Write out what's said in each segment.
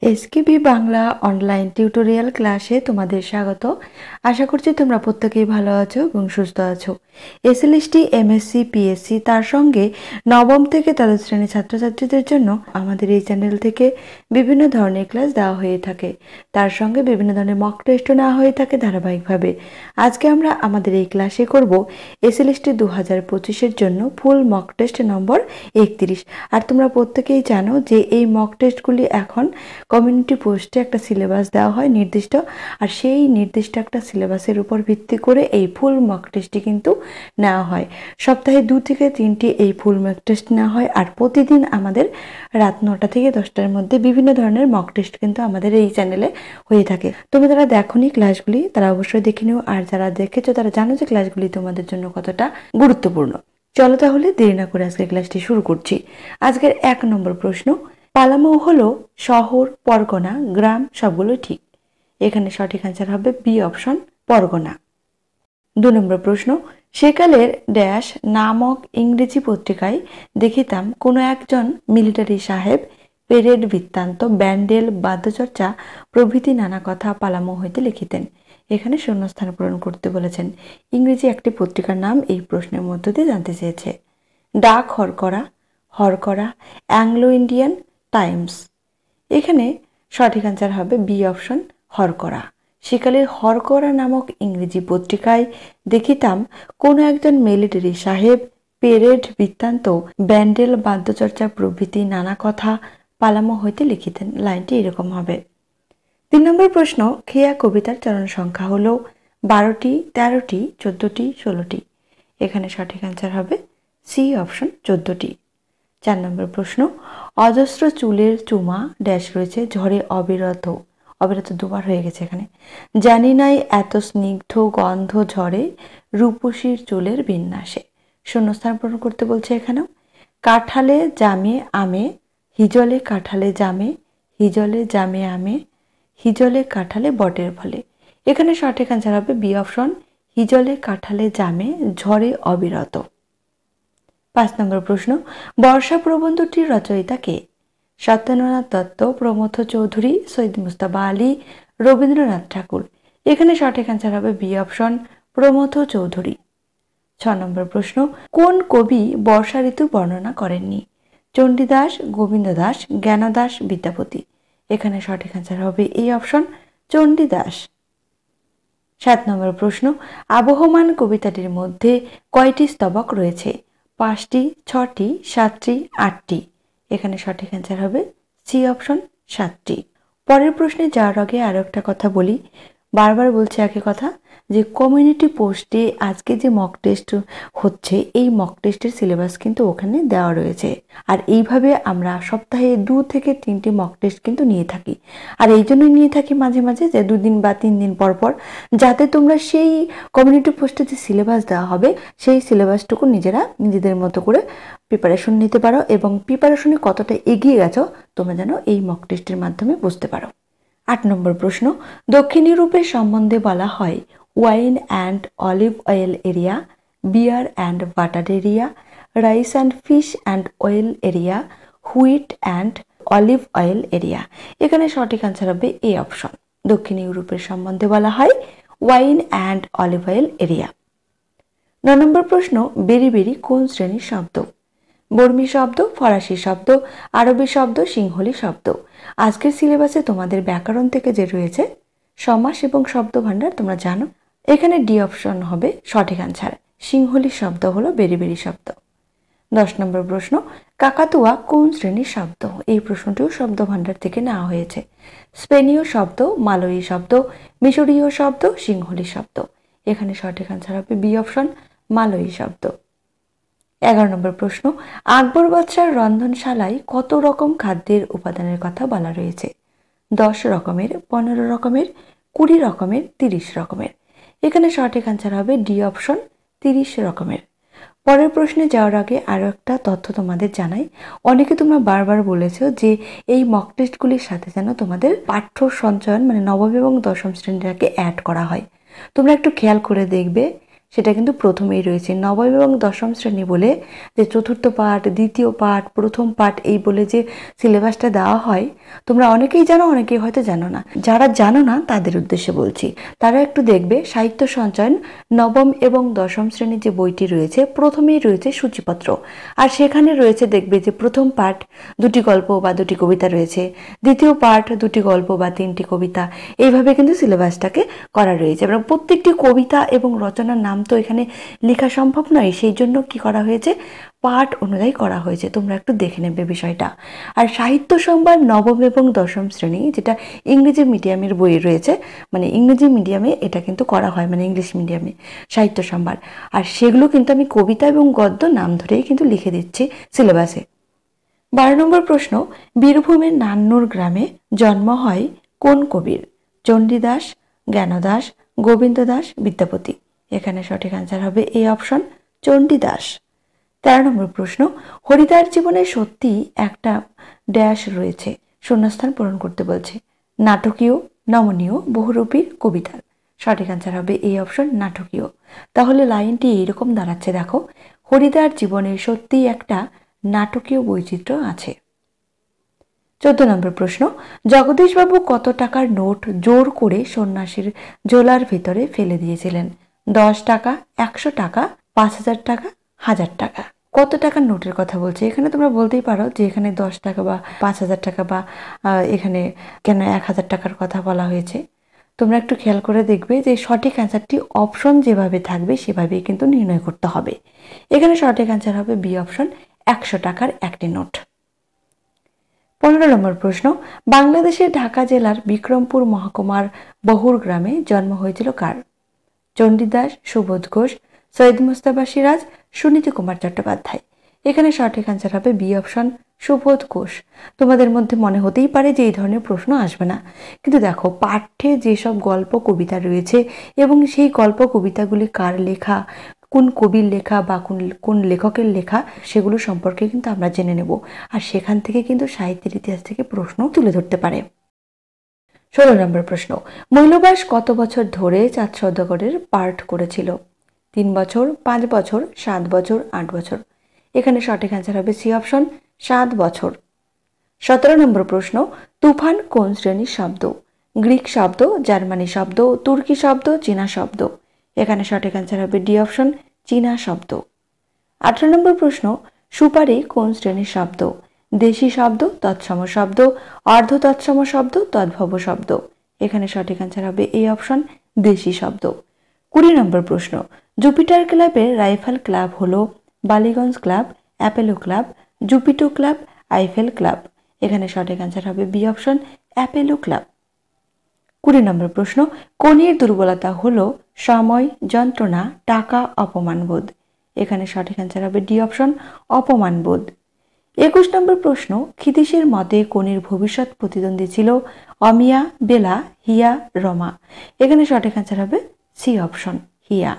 SKB Bangla online tutorial ক্লাসে তোমাদের স্বাগত। আশা করছি তোমরা প্রত্যেকেই ভালো আছো এবং সুস্থ আছো। এসএলএসটি, এমএসসি, পিএসসি তার সঙ্গে নবম থেকে দ্বাদশ শ্রেণীর ছাত্রছাত্রীদের জন্য আমাদের এই চ্যানেল থেকে বিভিন্ন ধরনের ক্লাস দেওয়া হয়ে থাকে। তার সঙ্গে বিভিন্ন ধরনের মক টেস্টও নেওয়া হয়ে থাকে ধারাবাহিকভাবে। আজকে আমরা আমাদের এই ক্লাসে করব এসএলএসটি 2025-এর জন্য ফুল মক টেস্ট নম্বর 31। আর তোমরা প্রত্যেকেই জানো যে এই মক টেস্টগুলি এখন কমিউনিটি পোস্টে একটা সিলেবাস দেওয়া হয় নির্দিষ্ট, আর সেই নির্দিষ্ট একটা সিলেবাসের উপর ভিত্তি করে এই ফুল মক টেস্টটি কিন্তু নেওয়া হয়। সপ্তাহে 2 থেকে 3টি এই ফুল মক টেস্ট নেওয়া হয়, আর প্রতিদিন আমাদের রাত 9টা থেকে 10টার মধ্যে বিভিন্ন ধরনের মক টেস্ট কিন্তু আমাদের এই চ্যানেলে হয়ে থাকে। তুমি যারা দেখোনি ক্লাসগুলি তারা অবশ্যই দেখে নিও, আর যারা দেখেছো তারা জানো যে ক্লাসগুলি তোমাদের জন্য কতটা গুরুত্বপূর্ণ। চলো তাহলে দেরি না করে আজকের ক্লাসটি শুরু করছি। আজকের 1 নম্বর প্রশ্ন, পালামৌ হলো শহর, পরগনা, গ্রাম সবগুলো ঠিক। এখানে সঠিক অ্যান্সার হবে বি অপশন, পরগনা। 2 নম্বর প্রশ্ন, সেকালের ড্যাশ নামক ইংরেজি পত্রিকায় দেখিতাম কোনো একজন মিলিটারি সাহেব পেরেড বৃত্তান্ত, ব্যান্ডেল, বাদ্যচর্চা প্রভৃতি নানা কথা পালামৌ হইতে লিখিতেন। এখানে শূন্যস্থান পূরণ করতে বলেছেন। ইংরেজি একটি পত্রিকার নাম এই প্রশ্নের মধ্য দিয়ে জানতে চেয়েছে। ডাক Harkara, Harkara, Anglo Indian Times. এখানে সঠিক অ্যান্সার হবে বি অপশন, হরকরা। সেকালের হরকরা নামক ইংরেজি পত্রিকায় দেখিতাম কোনো একজন মিলিটারি সাহেব পেরেড বৃত্তান্ত, ব্যান্ডেল, বাদ্যচর্চা প্রভৃতি নানা কথা পালামৌ হইতে লিখিতেন। লাইনটি এরকম হবে। 3 নম্বর প্রশ্ন, খেয়া কবিতার চরণ সংখ্যা হলো 12টি, 13টি, 14টি, 16টি। এখানে সঠিক অ্যান্সার হবে সি অপশন, 14টি। 4 নম্বর প্রশ্ন, অজস্র চুলের চুমা ড্যাশ রয়েছে ঝড়ে অবিরত। অবিরত দুবার হয়ে গেছে এখানে। জানি নাই এত স্নিগ্ধ গন্ধ ঝরে রূপসীর চুলের বিন্যাসে। শূন্যস্থান পূরণ করতে বলছে এখানেও। কাঁঠালে জামে আমে, হিজলে কাঁঠালে জামে, হিজলে জামে আমে, হিজলে কাঁঠালে বটের ফলে। এখানে সঠিক অ্যান্সার হবে বি অপশন, হিজলে কাঁঠালে জামে ঝড়ে অবিরত। 5 নম্বর প্রশ্ন, বর্ষা প্রবন্ধটির রচয়িতা কে? সত্যেন্দ্রনাথ দত্ত, প্রমথ চৌধুরী, সৈয়দ মুজতবা আলী, রবীন্দ্রনাথ ঠাকুর। এখানে সঠিক অ্যান্সার হবে বি অপশন, প্রমথ চৌধুরী। 6 নম্বর প্রশ্ন, কোন কবি বর্ষা ঋতু বর্ণনা করেননি? চণ্ডীদাস, গোবিন্দ দাস, জ্ঞানদাস, বিদ্যাপতি। এখানে সঠিক অ্যান্সার হবে এই অপশন, চণ্ডীদাস। 7 নম্বর প্রশ্ন, আবহমান কবিতাটির মধ্যে কয়টি স্তবক রয়েছে? 5টি, 6টি, 7টি, 8টি। এখানে সঠিক অ্যান্সার হবে সি অপশন, 7টি। পরের প্রশ্নে যাওয়ার আগে আরো একটা কথা বলি, বারবার বলছে একই কথা, যে কমিউনিটি পোস্টে আজকে যে মক টেস্ট হচ্ছে এই মক টেস্টের সিলেবাস কিন্তু ওখানে দেওয়া রয়েছে। আর এইভাবে আমরা সপ্তাহে 2 থেকে 3টি মক টেস্ট কিন্তু নিয়ে থাকি। আর এই জন্যই নিয়ে থাকি মাঝে মাঝে যে 2 দিন বা 3 দিন পর পর, যাতে তোমরা সেই কমিউনিটি পোস্টে যে সিলেবাস দেওয়া হবে সেই সিলেবাসটুকু নিজেদের মতো করে প্রিপারেশন নিতে পারো, এবং প্রিপারেশনে কতটা এগিয়ে গেছো তোমরা যেন এই মক টেস্টের মাধ্যমে বুঝতে পারো। 8 নম্বর প্রশ্ন, দক্ষিণ ইউরোপের সম্বন্ধে বলা হয় wine and olive oil area, beer and butter area, rice and fish and oil area, wheat and olive oil area. এখানে সঠিক অ্যান্সার হবে এ অপশন। দক্ষিণ ইউরোপের সম্বন্ধে বলা হয় wine and olive oil area. 9 নম্বর প্রশ্ন, বেরি কোন শ্রেণীর শব্দ? বর্মী শব্দ, ফরাসি শব্দ, আরবি শব্দ, সিংহলি শব্দ। আজকের সিলেবাসে তোমাদের ব্যাকরণ থেকে যে রয়েছে সমাস এবং শব্দ ভাণ্ডার তোমরা জানো। এখানে ডি অপশন হবে সঠিক অ্যান্সার। সিংহলি শব্দ হলো বেরি শব্দ। 10 নম্বর প্রশ্ন, কাকাতুয়া কোন শ্রেণীর শব্দ? এই প্রশ্নটিও শব্দ ভাণ্ডার থেকে নেওয়া হয়েছে। স্পেনীয় শব্দ, মালয়ী শব্দ, মিশরীয় শব্দ, সিংহলি শব্দ। এখানে সঠিক অ্যান্সার হবে বি অপশন, মালয়ী শব্দ। 11 নম্বর প্রশ্ন, আকবর বাদশার রন্ধনশালায় কত রকম খাদ্যের উপাদানের কথা বলা রয়েছে? 10 রকমের, 15 রকমের, 20 রকমের, 30 রকমের। এখানে সঠিক অ্যান্সার হবে ডি অপশন, 30 রকমের। পরের প্রশ্নে যাওয়ার আগে আরো একটা তথ্য তোমাদের জানাই। অনেকে তোমরা বারবার বলেছো যে এই মক টেস্টগুলির সাথে যেন তোমাদের পাঠ্য সঞ্চয়ন মানে নবম এবং দশম শ্রেণীর আগে অ্যাড করা হয়। তোমরা একটু খেয়াল করে দেখবে সেটা কিন্তু প্রথমেই রয়েছে। নবম এবং দশম শ্রেণী বলে যে চতুর্থ পাঠ, দ্বিতীয় পাঠ, প্রথম পাঠ এই বলে যে সিলেবাসটা দেওয়া হয়, তোমরা অনেকেই জানো, অনেকেই হয়তো জানো না। যারা জানো না তাদের উদ্দেশ্যে বলছি, তারা একটু দেখবে সাহিত্য সঞ্চয়ন নবম এবং দশম শ্রেণীর যে বইটি রয়েছে প্রথমেই রয়েছে সূচিপত্র, আর সেখানে রয়েছে দেখবে যে প্রথম পাঠ 2টি গল্প বা 2টি কবিতা রয়েছে, দ্বিতীয় পাঠ 2টি গল্প বা 3টি কবিতা, এইভাবে কিন্তু সিলেবাসটাকে করা রয়েছে। এবং প্রত্যেকটি কবিতা এবং রচনার নাম তো এখানে লেখা সম্ভব নয়, সেই জন্য কি করা হয়েছে, পাঠ অনুযায়ী করা হয়েছে। তোমরা একটু দেখে নেবে বিষয়টা। আর সাহিত্য সম্ভার নবম এবং দশম শ্রেণী, যেটা ইংরেজি মিডিয়ামের বই রয়েছে, মানে ইংরেজি মিডিয়ামে এটা কিন্তু করা হয়, মানে ইংলিশ মিডিয়ামে সাহিত্য সম্ভার, আর সেগুলো কিন্তু আমি কবিতা এবং গদ্য নাম ধরেই কিন্তু লিখে দিচ্ছি সিলেবাসে। 12 নম্বর প্রশ্ন, বীরভূমের নান্নুর গ্রামে জন্ম হয় কোন কবির? চণ্ডীদাস, জ্ঞানদাস, গোবিন্দ দাস, বিদ্যাপতি। এখানে সঠিক আনসার হবে এই অপশন, চণ্ডীদাস। 13 নম্বর প্রশ্ন, হরিদার জীবনে সত্যি একটা ড্যাশ রয়েছে, শূন্যস্থান পূরণ করতে বলছে। নাটকীয়, নমনীয়, বহুরূপী, কবিতার। সঠিক আনসার হবে এই অপশন, নাটকীয়। তাহলে লাইনটি এইরকম দাঁড়াচ্ছে, দেখো, হরিদার জীবনে সত্যি একটা নাটকীয় বৈচিত্র্য আছে। 14 নম্বর প্রশ্ন, জগদীশবাবু কত টাকার নোট জোর করে সন্ন্যাসীর ঝোলার ভিতরে ফেলে দিয়েছিলেন? 10 টাকা, 100 টাকা, 5000 টাকা, 1000 টাকা। কত টাকার নোটের কথা বলছে? এখানে তোমরা বলতেই পারো যে এখানে 10 টাকা বা 5000 টাকা, বা এখানে কেন 1000 টাকার কথা বলা হয়েছে। তোমরা একটু খেয়াল করে দেখবে যে সঠিক অ্যান্সারটি অপশন যেভাবে থাকবে সেভাবেই কিন্তু নির্ণয় করতে হবে। এখানে সঠিক অ্যান্সার হবে বি অপশন, 100 টাকার একটি নোট। 15 নম্বর প্রশ্ন, বাংলাদেশের ঢাকা জেলার বিক্রমপুর মহকুমার বহুর গ্রামে জন্ম হয়েছিল কার? চণ্ডীদাস, সুবোধ ঘোষ, সৈয়দ মুস্তাফা সিরাজ, সুনীতি কুমার চট্টোপাধ্যায়। এখানে সঠিক অ্যান্সার হবে বি অপশন, সুবোধ ঘোষ। তোমাদের মধ্যে মনে হতেই পারে যে এই ধরনের প্রশ্ন আসবে না, কিন্তু দেখো পাঠ্যে যেসব গল্প কবিতা রয়েছে এবং সেই গল্প কবিতাগুলি কার লেখা, কোন কবির লেখা বা কোন লেখকের লেখা, সেগুলো সম্পর্কে কিন্তু আমরা জেনে নেব, আর সেখান থেকে কিন্তু সাহিত্যের ইতিহাস থেকে প্রশ্ন তুলে ধরতে পারে। 16 নম্বর প্রশ্ন, মৈলবাস কত বছর ধরে চাঁদ সওদাগরের পাঠ করেছিল? 3 বছর, 5 বছর, 7 বছর, 8 বছর। এখানে সঠিক অ্যান্সার হবে সি অপশন, 7 বছর। 17 নম্বর প্রশ্ন, তুফান কোন শ্রেণীর শব্দ? গ্রিক শব্দ, জার্মানি শব্দ, তুর্কি শব্দ, চীনা শব্দ। এখানে সঠিক অ্যান্সার হবে ডি অপশন, চীনা শব্দ। 18 নম্বর প্রশ্ন, সুপারি কোন শ্রেণীর শব্দ? দেশি শব্দ, তৎসম শব্দ, অর্ধ তৎসম শব্দ, তদ্ভব শব্দ। এখানে সঠিক অ্যান্সার হবে এই অপশন, দেশি শব্দ। 20 নম্বর প্রশ্ন, জুপিটার ক্লাবের রাইফেল ক্লাব হলো Ballygunge club, Apollo club, Jupiter club, Eiffel club. এখানে সঠিক অ্যান্সার হবে বি অপশন, অ্যাপেলো ক্লাব। 20 নম্বর প্রশ্ন, কোনের দুর্বলতা হলো সময়, যন্ত্রণা, টাকা, অপমানবোধ। এখানে সঠিক অ্যান্সার হবে ডি অপশন, অপমানবোধ। 21 নম্বর প্রশ্ন, ক্ষিতীশের মতে কোনের ভবিষ্যৎ প্রতিদ্বন্দ্বী ছিল অমিয়া, বেলা, হিয়া, রমা। এখানে সঠিক অ্যান্সার হবে সি অপশন, হিয়া।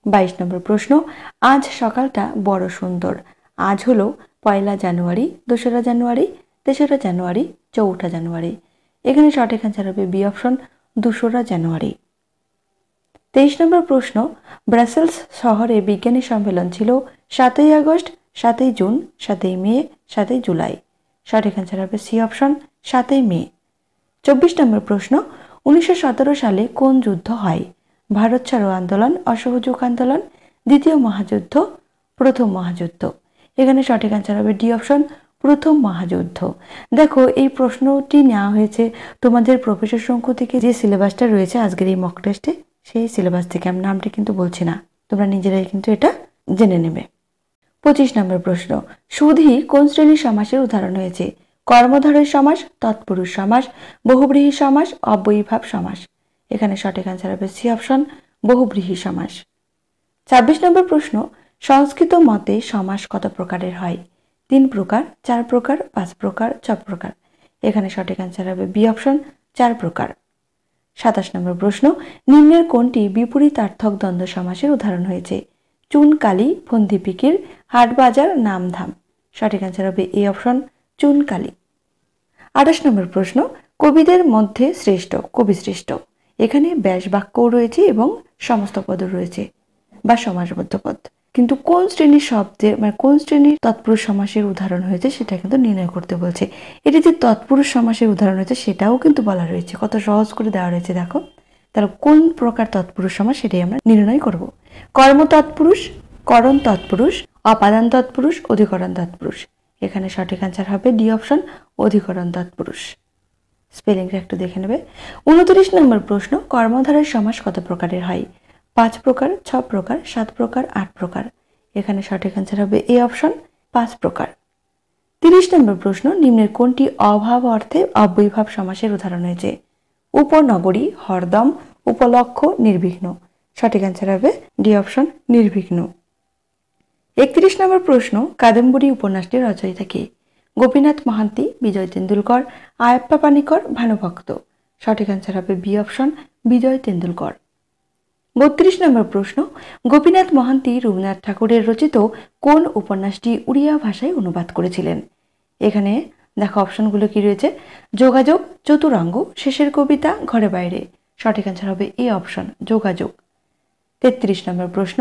22 নম্বর প্রশ্ন, আজ সকালটা বড় সুন্দর। আজ হলো 1 জানুয়ারি, 2 জানুয়ারি, 3 জানুয়ারি, 4 জানুয়ারি। এখানে সঠিক অ্যান্সার হবে বি অপশন, 2 জানুয়ারি। 23 নম্বর প্রশ্ন, ব্রাসেলস শহরে বিজ্ঞানী সম্মেলন ছিল 7 আগস্ট, 7 জুন, 7 মে, 7 জুলাই। সঠিক অ্যান্সার হবে সি অপশন, 7 মে। 24 নম্বর প্রশ্ন, 1917 সালে কোন যুদ্ধ হয়? ভারত ছাড়ো আন্দোলন, অসহযোগ আন্দোলন, দ্বিতীয় মহাযুদ্ধ, প্রথম মহাযুদ্ধ। এখানে সঠিক অ্যান্সার হবে ডি অপশন, প্রথম মহাযুদ্ধ। দেখো এই প্রশ্নটি নেওয়া হয়েছে তোমাদের প্রফেসর শঙ্কু থেকে, যে সিলেবাসটা রয়েছে আজকের এই মক টেস্টে সেই সিলেবাস থেকে। আমি নামটি কিন্তু বলছি না, তোমরা নিজেরাই কিন্তু এটা জেনে নেবে। 25 নম্বর প্রশ্ন, সুধী কোন শ্রেণীর সমাসের উদাহরণ হয়েছে? কর্মধারয় সমাস, তৎপুরুষ সমাস, বহুব্রীহি সমাস, অব্যয়ীভাব সমাস। এখানে সঠিক অ্যান্সার হবে সি অপশন, বহুব্রীহি সমাস। 26 নম্বর প্রশ্ন, সংস্কৃত মতে সমাস কত প্রকারের হয়? 3 প্রকার, 4 প্রকার, 5 প্রকার, 6 প্রকার। এখানে সঠিক অ্যান্সার হবে বি অপশন, 4 প্রকার। 27 নম্বর প্রশ্ন, নিম্নের কোনটি বিপরীতার্থক দ্বন্দ্ব সমাসের উদাহরণ হয়েছে? চুন কালি, ফন্দি পিকির, হাট বাজার, নামধাম। সঠিক অ্যান্সার হবে এ অপশন, চুন কালি। 28 নম্বর প্রশ্ন, কবিদের মধ্যে শ্রেষ্ঠ, কবি শ্রেষ্ঠ। এখানে ব্যাস বাক্যও রয়েছে এবং সমস্ত পদও রয়েছে। বা সমাসবদ্ধ পদ। কিন্তু কোন শ্রেণীর শব্দের কোন শ্রেণীর তৎপুরুষ সমাসের উদাহরণ হয়েছে সেটা কিন্তু নির্ণয় করতে বলছে। এটি যে তৎপুরুষ সমাসের উদাহরণ হয়েছে সেটাও কিন্তু বলা রয়েছে, কত সহজ করে দেওয়া রয়েছে দেখো। তাহলে কোন প্রকার তৎপুরুষ সমাস সেটাই আমরা নির্ণয় করব। কর্ম তৎপুরুষ, করণ তৎপুরুষ, অপাদান তৎপুরুষ, অধিকরণ তৎপুরুষ। এখানে সঠিক আনসার হবে ডি অপশন, অধিকরণ তৎপুরুষ। স্পেলিংটা একটু দেখে নেবে। 29 নম্বর প্রশ্ন, কর্মধারয় সমাস কত প্রকারের হয়? 5 প্রকার, 6 প্রকার, 7 প্রকার, 8 প্রকার। এখানে সঠিক আনসার হবে এ অপশন, 5 প্রকার। 30 নম্বর প্রশ্ন, নিম্নের কোনটি অভাব অর্থে অব্যয়ীভাব সমাসের উদাহরণ হয়েছে? উপনগরী, হরদম, উপলক্ষ, নির্বিঘ্ন। সঠিক আনসার হবে ডি অপশন, নির্বিঘ্ন। 31 নম্বর প্রশ্ন, কাদম্বরী উপন্যাসটির রচয়িতা কে? গোপীনাথ মহান্তি, বিজয় তেন্ডুলকর, আয়াপ্পা পানিকর, ভানুভক্ত। সঠিক আনসার হবে বি অপশন, বিজয় তেন্ডুলকর। 32 নম্বর প্রশ্ন, গোপীনাথ মহান্তি রবীন্দ্রনাথ ঠাকুরের রচিত কোন উপন্যাসটি উড়িয়া ভাষায় অনুবাদ করেছিলেন? এখানে দেখো অপশনগুলো কি রয়েছে। যোগাযোগ, চতুরঙ্গ, শেষের কবিতা, ঘরে বাইরে। সঠিক আনসার হবে এ অপশন, যোগাযোগ। 33 নম্বর প্রশ্ন,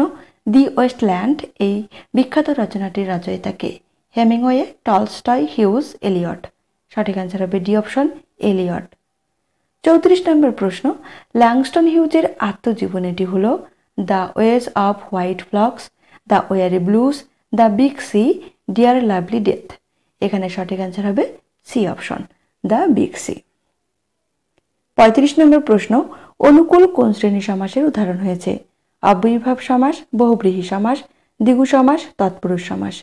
দি ওয়েস্টল্যান্ড এই বিখ্যাত রচনাটির রচয়িতা কে? Hemingway, Tolstoy, Hughes, Eliot. সঠিক আনসার হবে ডি অপশন, এলিয়ট। 34 নম্বর প্রশ্ন, ল্যাংস্টন হিউজের আত্মজীবনীটি হল the ways of white folks, the weary blues, the big sea, dear lovely death. এখানে সঠিক আনসার হবে C option, the big sea. 35 নম্বর প্রশ্ন, অনুকূল কোন শ্রেণী সমাসের উদাহরণ হয়েছে? অব্যয়ীভাব সমাস, বহুব্রীহি সমাস, দ্বিগু সমাস, তৎপুরুষ সমাস।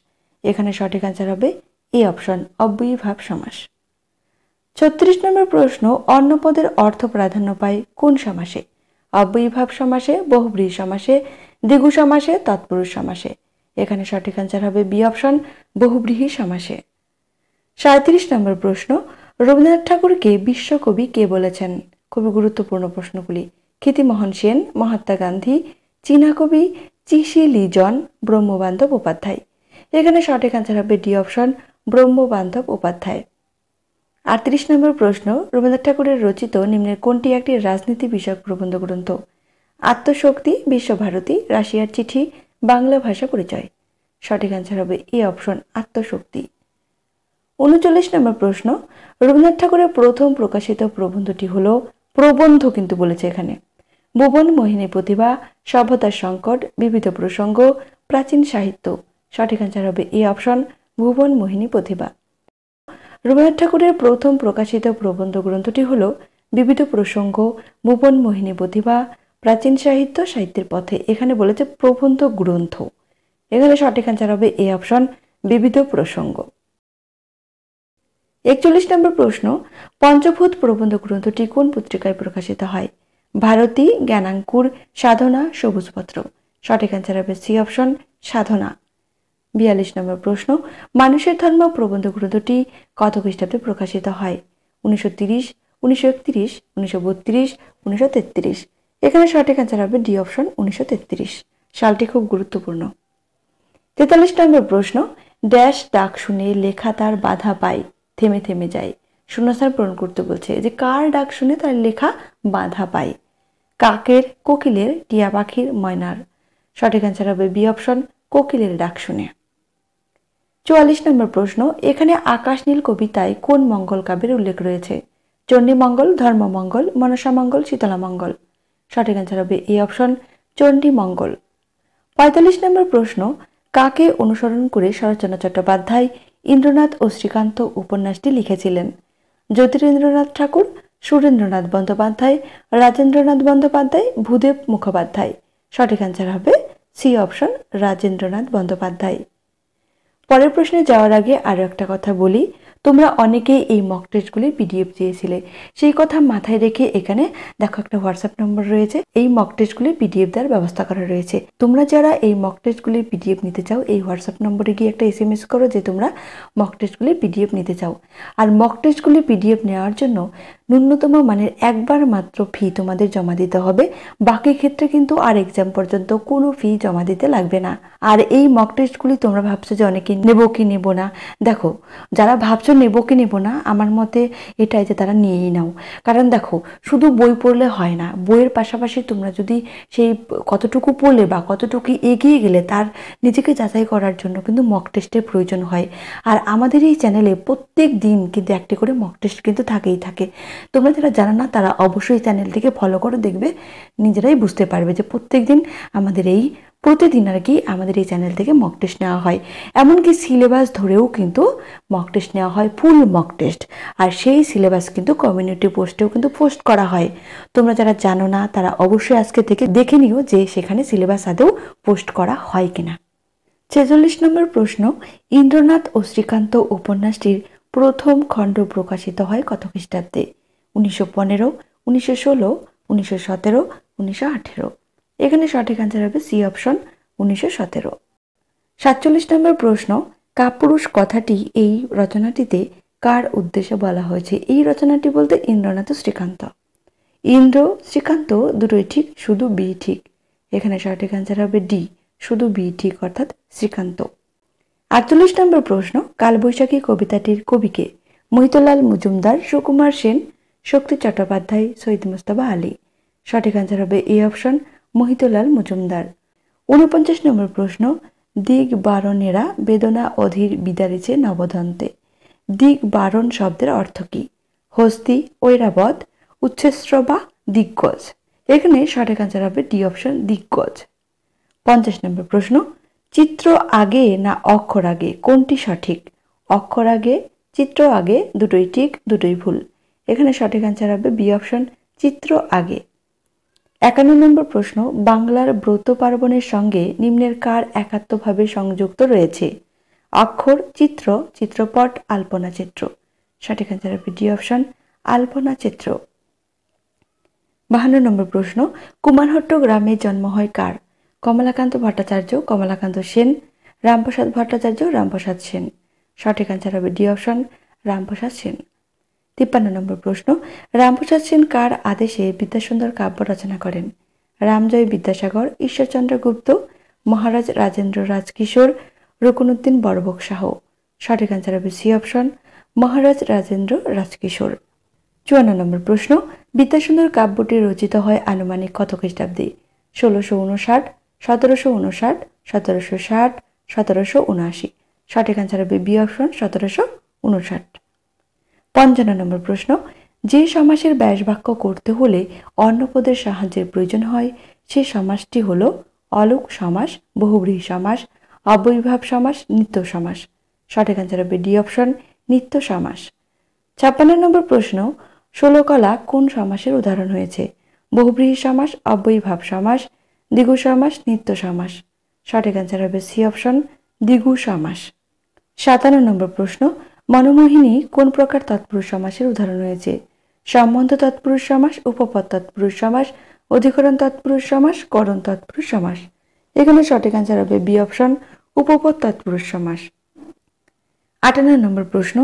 এখানে সঠিক আনসার হবে এ অপশন, অব্যয়ীভাব সমাস। 36 নম্বর প্রশ্ন, অন্য পদের অর্থ প্রাধান্য পায় কোন সমাসে? অব্যয়ীভাব সমাসে, বহুব্রীহি সমাসে, দ্বিগু সমাসে, তৎপুরুষ সমাসে। এখানে সঠিক আনসার হবে বি অপশন, বহুব্রীহি সমাসে। 37 নম্বর প্রশ্ন, রবীন্দ্রনাথ ঠাকুরকে বিশ্বকবি কে বলেছেন? খুবই গুরুত্বপূর্ণ প্রশ্নগুলি। ক্ষিতিমোহন সেন, মহাত্মা গান্ধী, চীনা কবি চিশি লিজন, ব্রহ্মবান্ধব উপাধ্যায়। এখানে সঠিক আনসার হবে ডি অপশন, ব্রহ্মবান্ধব উপাধ্যায়। 38 নম্বর প্রশ্ন, রবীন্দ্রনাথ ঠাকুরের রচিত নিম্নের কোনটি একটি রাজনীতি বিষয়ক প্রবন্ধ গ্রন্থ? আত্মশক্তি, বিশ্বভারতী, রাশিয়ার চিঠি, বাংলা ভাষা পরিচয়। সঠিক আনসার হবে এ অপশন, আত্মশক্তি। 39 নম্বর প্রশ্ন, রবীন্দ্রনাথ ঠাকুরের প্রথম প্রকাশিত প্রবন্ধটি হল, প্রবন্ধ কিন্তু বলেছে এখানে, ভুবন মোহিনী প্রতিভা, সভ্যতার সংকট, বিবিধ প্রসঙ্গ, প্রাচীন সাহিত্য। সঠিক আনসার হবে এ অপশন, ভুবন মোহিনী প্রতিভা। রবীন্দ্রনাথ ঠাকুরের প্রথম প্রকাশিত প্রবন্ধ গ্রন্থটি হল বিবিধ প্রসঙ্গ, ভুবন মোহিনী প্রতিভা, প্রাচীন সাহিত্য, সাহিত্যের পথে। এখানে বলেছে প্রবন্ধ গ্রন্থ। এখানে সঠিক আনসার হবে এ অপশন, বিবিধ প্রসঙ্গ। 41 নম্বর প্রশ্ন, পঞ্চভূত প্রবন্ধ গ্রন্থটি কোন পত্রিকায় প্রকাশিত হয়? ভারতী, জ্ঞানাঙ্কুর, সাধনা, সবুজপত্র। সঠিক আনসার হবে সি অপশন, সাধনা। 42 নম্বর প্রশ্ন, মানুষের ধর্ম প্রবন্ধ গ্রন্থটি কত খ্রিস্টাব্দে প্রকাশিত হয়? 1930, 1931, 1932, 1933। এখানে সঠিক আনসার হবে ডি অপশন, 1933। সালটি খুব গুরুত্বপূর্ণ। 43 নম্বর প্রশ্ন, ড্যাশ ডাক শুনে লেখা তার বাধা পায়, থেমে থেমে যায়। শূন্যস্থান পূরণ করতে বলছে যে কার ডাক শুনে তার লেখা বাধা পায়? কাকের, কোকিলের, টিয়া পাখির, ময়নার। সঠিক আনসার হবে বি অপশন, কোকিলের ডাক শুনে। 44 নম্বর প্রশ্ন, এখানে আকাশ নীল কবিতায় কোন মঙ্গল কাব্যের উল্লেখ রয়েছে? চণ্ডীমঙ্গল, ধর্মমঙ্গল, মনসামঙ্গল, শীতলামঙ্গল। সঠিক আনসার হবে এ অপশন, চণ্ডীমঙ্গল। 45 নম্বর প্রশ্ন, কাকে অনুসরণ করে শরৎচন্দ্র চট্টোপাধ্যায় ইন্দ্রনাথ ও শ্রীকান্ত উপন্যাসটি লিখেছিলেন? জ্যোতিরিন্দ্রনাথ ঠাকুর, সুরেন্দ্রনাথ বন্দ্যোপাধ্যায়, রাজেন্দ্রনাথ বন্দ্যোপাধ্যায়, ভূদেব মুখোপাধ্যায়। সঠিক আনসার হবে সি অপশন, রাজেন্দ্রনাথ বন্দ্যোপাধ্যায়। পরের প্রশ্নে যাওয়ার আগে আরো একটা কথা বলি, তোমরা অনেকেই এই মক টেস্টগুলি পিডিএফ চেয়েছিলে, সেই কথা মাথায় রেখে এখানে দেখো একটা হোয়াটসঅ্যাপ নম্বর রয়েছে, এই মক টেস্টগুলি পিডিএফ দেওয়ার ব্যবস্থা করা রয়েছে। তোমরা যারা এই মক টেস্টগুলির পিডিএফ নিতে চাও, এই হোয়াটসঅ্যাপ নম্বরে গিয়ে একটা SMS করো যে তোমরা মক টেস্টগুলির পিডিএফ নিতে চাও। আর মক টেস্টগুলির পিডিএফ নেওয়ার জন্য ন্যূনতম মানের একবার মাত্র ফি তোমাদের জমা দিতে হবে। বাকি ক্ষেত্রে কিন্তু আর এক্সাম পর্যন্ত কোনো ফি জমা দিতে লাগবে না। আর এই মক টেস্টগুলি তোমরা ভাবছো যে অনেকে নেব কি নেব না, দেখো যারা ভাবছো নেব কি নেব না, আমার মতে এটাই যে তারা নিয়েই নাও। কারণ দেখো শুধু বই পড়লে হয় না, বইয়ের পাশাপাশি তোমরা যদি সেই কতটুকু পড়লে বা কতটুকু এগিয়ে গেলে তার নিজেকে যাচাই করার জন্য কিন্তু মক টেস্টের প্রয়োজন হয়। আর আমাদের এই চ্যানেলে প্রত্যেক দিন কিন্তু একটি করে মক টেস্ট কিন্তু থাকেই থাকে। তোমরা যারা জানো না তারা অবশ্যই চ্যানেলটিকে ফলো করে দেখবে, নিজেরাই বুঝতে পারবে যে প্রত্যেক দিন আমাদের এই প্রতিদিন আর কি আমাদের এই চ্যানেল থেকে মক টেস্ট নেওয়া হয়। এমনকি সিলেবাস ধরেও কিন্তু মক টেস্ট নেওয়া হয়, ফুল মক টেস্ট। আর সেই সিলেবাস কিন্তু কমিউনিটি পোস্টেও কিন্তু পোস্ট করা হয়। তোমরা যারা জানো না তারা অবশ্যই আজকে থেকে দেখে নিও যে সেখানে সিলেবাস আদৌ পোস্ট করা হয় কিনা। 46 নম্বর প্রশ্ন, ইন্দ্রনাথ ও শ্রীকান্ত উপন্যাসটির প্রথম খণ্ড প্রকাশিত হয় কত খ্রিস্টাব্দে? 1915, 1916, 1917, 1918। এখানে সঠিক আনসার হবে সি অপশন, 1917। 47 নম্বর প্রশ্ন, কাপুরুষ কথাটি এই রচনাটিতে কার উদ্দেশ্যে বলা হয়েছে? এই রচনাটি বলতে ইন্দ্রনাথ ও শ্রীকান্ত। ইন্দ্র শ্রীকান্ত দুটোই ঠিক, শুধু বি ঠিক। এখানে সঠিক আনসার হবে ডি, শুধু বি ঠিক, অর্থাৎ শ্রীকান্ত। 48 নম্বর প্রশ্ন, কালবৈশাখী কবিতাটির কবিকে? মহিতলাল মজুমদার, সুকুমার সেন, শক্তি চট্টোপাধ্যায়, সৈয়দ মুজতবা আলী। সঠিক আনসার হবে এ অপশন, মহিতলাল মজুমদার। 49 নম্বর প্রশ্ন, দিক বারণেরা বেদনা অধীর বিদারিছে নবদন্তে। দিক বারণ শব্দের অর্থ কি? হস্তি, ঐরাবত, উচ্ছেস্র বা দিগ্গজ। এখানে সঠিক আনসার হবে ডি অপশন, দিগ্গজ। 50 নম্বর প্রশ্ন, চিত্র আগে না অক্ষর আগে, কোনটি সঠিক? অক্ষর আগে, চিত্র আগে, দুটোই ঠিক, দুটোই ভুল। এখানে সঠিক আনসার হবে বি অপশন, চিত্র আগে। 51 নম্বর প্রশ্ন, বাংলার ব্রত পার্বণের সঙ্গে নিম্নের কার একাত্মভাবে সংযুক্ত রয়েছে? অক্ষর, চিত্র, চিত্রপট, আলপনা চিত্র। সঠিক আনসার হবে ডি অপশন, আলপনা চিত্র। 52 নম্বর প্রশ্ন, কুমারহট্ট গ্রামে জন্ম হয় কার? কমলাকান্ত ভট্টাচার্য, কমলাকান্ত সেন, রামপ্রসাদ ভট্টাচার্য, রামপ্রসাদ সেন। সঠিক আনসার হবে ডি অপশন, রামপ্রসাদ সেন। 53 নম্বর প্রশ্ন, রামপ্রসাদ সেন কার আদেশে বিদ্যাসুন্দর কাব্য রচনা করেন? রামজয় বিদ্যাসাগর, ঈশ্বরচন্দ্র গুপ্ত, মহারাজ রাজেন্দ্র রাজকিশোর, রকুনুদ্দিন বড়বক শাহ। সঠিক আনসার হবে সি অপশন, মহারাজ রাজেন্দ্র রাজকিশোর। 54 নম্বর প্রশ্ন, বিদ্যাসুন্দর কাব্যটি রচিত হয় আনুমানিক কত খ্রিস্টাব্দে? 1659, 1759, 1760, 1779। সঠিক আনসার হবে বি অপশন, 1759। 55 নম্বর প্রশ্ন, যে সমাসের ব্যাসবাক্য করতে হলে অন্য পদের সাহায্যের প্রয়োজন হয় সে সমাসটি হল অলুক সমাস, বহুব্রীহি সমাস, অব্যয়ীভাব সমাস, নিত্য সমাস। সঠিক আনসার হবে ডি অপশন, নিত্য সমাস। 56 নম্বর প্রশ্ন, ষোলকলা কোন সমাসের উদাহরণ হয়েছে? বহুব্রীহি সমাস, অব্যয়ীভাব সমাস, দ্বিগু সমাস, নিত্য সমাস। সঠিক আনসার হবে সি অপশন, দ্বিগু সমাস। 57 নম্বর প্রশ্ন, মনোমোহিনী কোন প্রকার তৎপুরুষ সমাসের উদাহরণ হয়েছে? সম্বন্ধ তৎপুরুষ সমাস, উপপদ তৎপুরুষ সমাস, অধিকরণ তৎপুরুষ সমাস, করণ তৎপুরুষ সমাস। এখানে সঠিক আনসার হবে বি অপশন, উপপদ তৎপুরুষ সমাস। 58 নম্বর প্রশ্ন,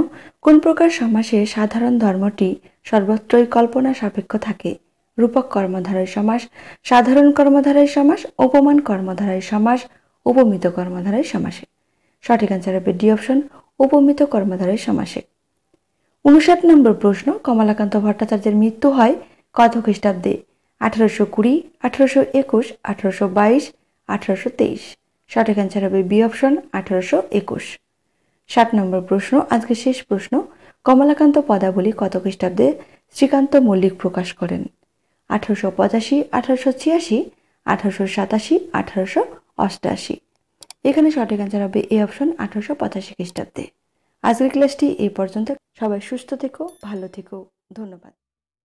কোন প্রকার সমাসে সাধারণ ধর্মটি সর্বত্রই কল্পনা সাপেক্ষ থাকে? রূপক কর্মধারয় সমাস, সাধারণ কর্মধারয় সমাস, উপমান কর্মধারয় সমাস, উপমিত কর্মধারয় সমাসে। সঠিক আনসার হবে ডি অপশন, উপমিত কর্মধারয় সমাসে। 59 নম্বর প্রশ্ন, কমলাকান্ত ভট্টাচার্যের মৃত্যু হয় কত খ্রিস্টাব্দে? 1820, 1821, 1822, 1823। সঠিক আনসার হবে বি অপশন, 1821। 60 নম্বর প্রশ্ন, আজকে শেষ প্রশ্ন, কমলাকান্ত পদাবলী কত খ্রিস্টাব্দে শ্রীকান্ত মল্লিক প্রকাশ করেন? 1885, 1886, 1887, 1888। এখানে সঠিক আনসার হবে এ অপশন, 1885 খ্রিস্টাব্দে। আজকের ক্লাসটি এই পর্যন্ত। সবাই সুস্থ থেকো, ভালো থেকো, ধন্যবাদ।